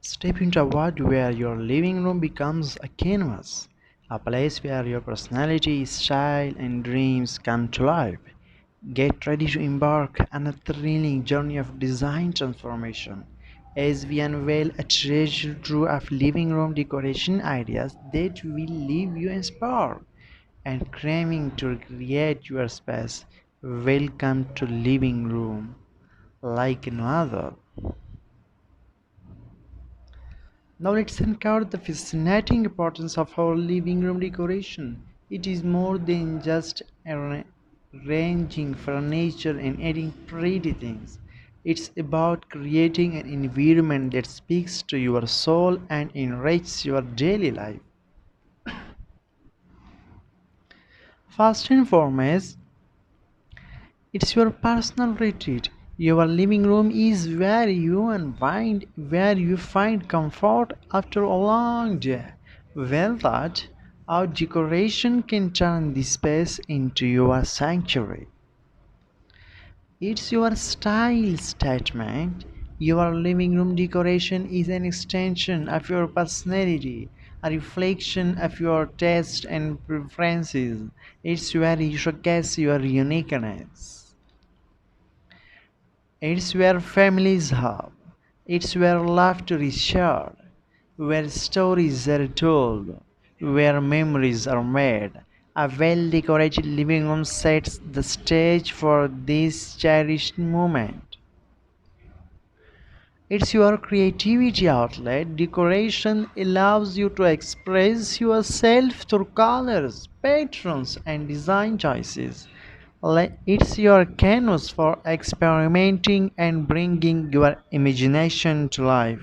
Step into a world where your living room becomes a canvas, a place where your personality, style, and dreams come to life. Get ready to embark on a thrilling journey of design transformation as we unveil a treasure trove of living room decoration ideas that will leave you inspired and craving to recreate your space. Welcome to living room like no other. Now let's uncover the fascinating importance of our living room decoration. It is more than just arranging furniture and adding pretty things. It's about creating an environment that speaks to your soul and enriches your daily life. First and foremost, it's your personal retreat. Your living room is where you unwind, where you find comfort after a long day. Well thought out decoration can turn this space into your sanctuary. It's your style statement. Your living room decoration is an extension of your personality, a reflection of your taste and preferences. It's where you showcase your uniqueness. It's where families hub. It's where laughter is shared, where stories are told, where memories are made. A well decorated living room sets the stage for this cherished moment. It's your creativity outlet. Decoration allows you to express yourself through colors, patterns, and design choices. It's your canvas for experimenting and bringing your imagination to life.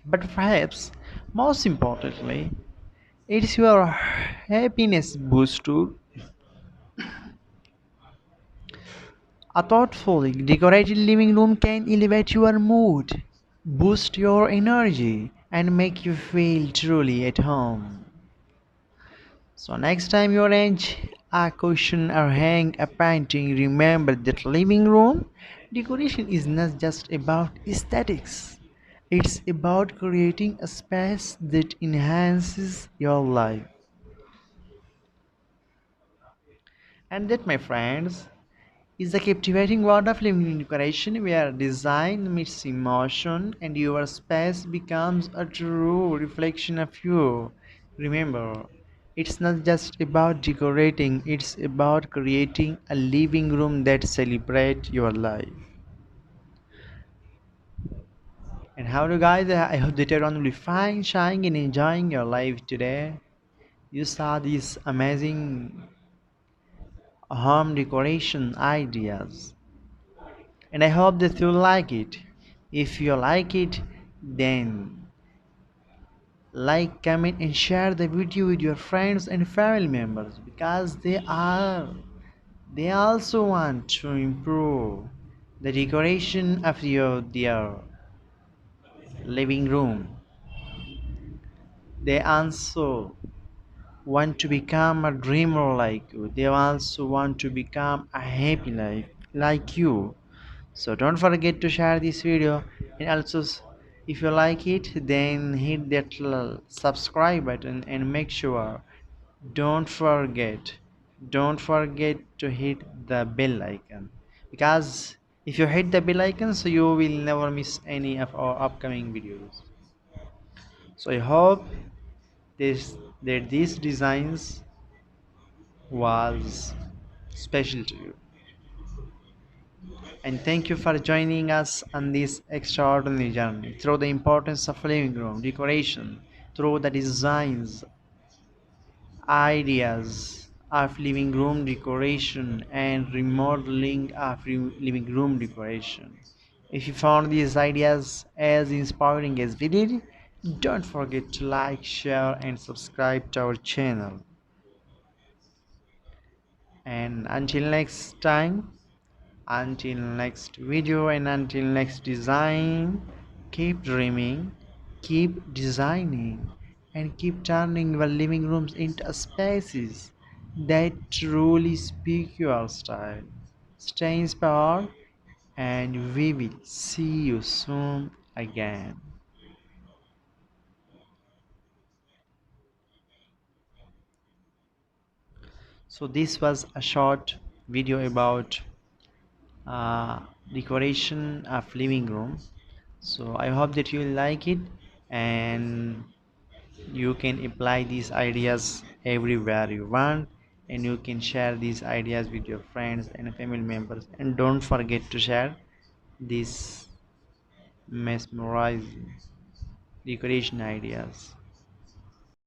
But perhaps most importantly, it's your happiness booster. A thoughtfully decorated living room can elevate your mood, boost your energy, and make you feel truly at home. So next time you arrange a cushion or hang a painting, remember that living room decoration is not just about aesthetics. It's about creating a space that enhances your life. And that, my friends, is the captivating world of living decoration where design meets emotion and your space becomes a true reflection of you. Remember, it's not just about decorating, it's about creating a living room that celebrates your life. And how do guys? I hope that you're only fine, shining, and enjoying your life today. You saw these amazing home decoration ideas and I hope that you like it. If you like it, then like, comment, and share the video with your friends and family members because they also want to improve the decoration of their living room. They also want to become a dreamer like you. They also want to become a happy life like you. So don't forget to share this video and also if you like it then hit that subscribe button and make sure don't forget don't forget to hit the bell icon because if you hit the bell icon so you will never miss any of our upcoming videos. So I hope this that these designs was special to you. And thank you for joining us on this extraordinary journey through the importance of living room decoration, through the designs, ideas of living room decoration, and remodeling of living room decoration. If you found these ideas as inspiring as we did, don't forget to like, share, and subscribe to our channel. And until next time, until next video and until next design, keep dreaming, keep designing, and keep turning your living rooms into spaces that truly speak your style. Stay inspired, and we will see you soon again. So this was a short video about uh, decoration of living room. So I hope that you like it, and you can apply these ideas everywhere you want, and you can share these ideas with your friends and family members, and don't forget to share these mesmerizing decoration ideas.